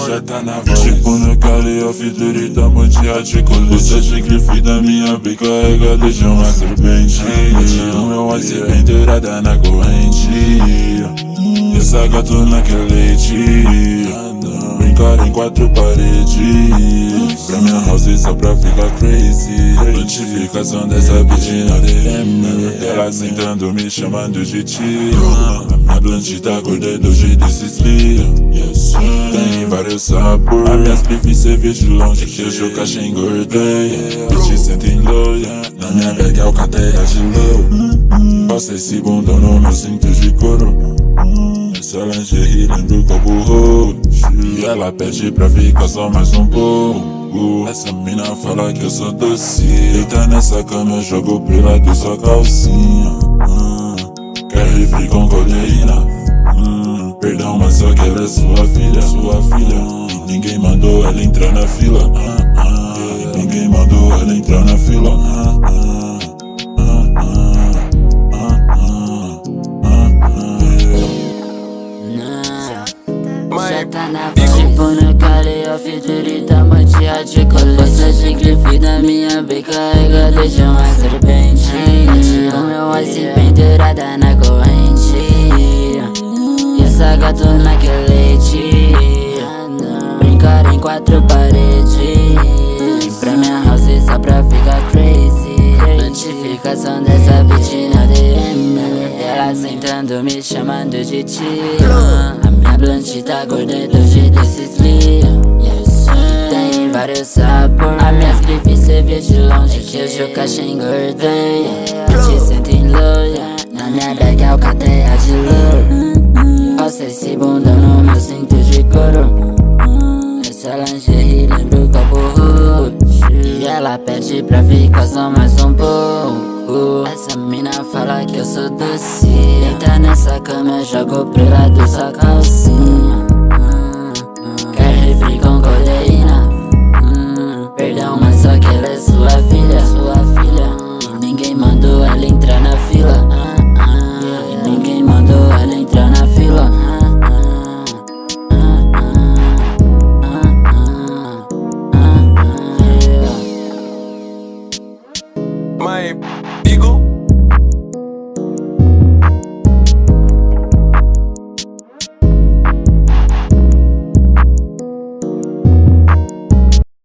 já tá na voz. Tipo no Cali, eu fituri, tamo de articulate. Você de grife da minha bica, carrega, deixa uma serpente. O meu ice pendurada na corrente. Essa gato naquele leite. Brincar em quatro paredes. Pra minha house só pra ficar crazy. Notificação dessa bitch na DM. Ela sentando, me chamando de tia. A blunt tá acordando hoje desses dias. Tem vários sabores. As minhas grifes cê vê de longe que hoje o caixa engordei. Bitch sentem loia. Na minha bag alcateia de low. Passa esse bundão no meu cinto de couro. Essa lingerie lembra o copo roxo. E ela pede pra ficar só mais um pouco. Essa mina fala que eu sou doce. Deita nessa cama, eu jogo pro lado sua calcinha. Quer refri com codeína. Perdão, mas só que ela é sua filha. E ninguém mandou ela entrar na fila. Ninguém mandou ela entrar na fila. Já tá na voz. Tipo no Cali, eu fituri, tamo de articulate. Você de grife da minha bica, carrega, deixa uma serpente. O meu ice pendurada na corrente. E essa gato naquele leite. Brincar em quatro paredes. Pra minha house só pra ficar crazy. Notificação dessa bitch na DM. Ela sentando, me chamando de tia. A minha blunt tá acordando hoje desses dias. Tem vários sabores. As minhas grifes cê vê de longe que hoje o caixa engordei. Bitch sentem loia. Na minha bag alcateia de louro. Passa esse bundão no meu cinto de couro. Essa lingerie lembra o copo roxo. E ela pede pra ficar só mais um pouco. Essa mina fala que eu sou doce. Deita nessa cama, eu jogo pro lado sua calcinha. Quer refri com codeína. Perdão, mas só que ela é sua filha. E ninguém mandou ela entrar na fila. E ninguém mandou ela entrar na fila. My Beagle.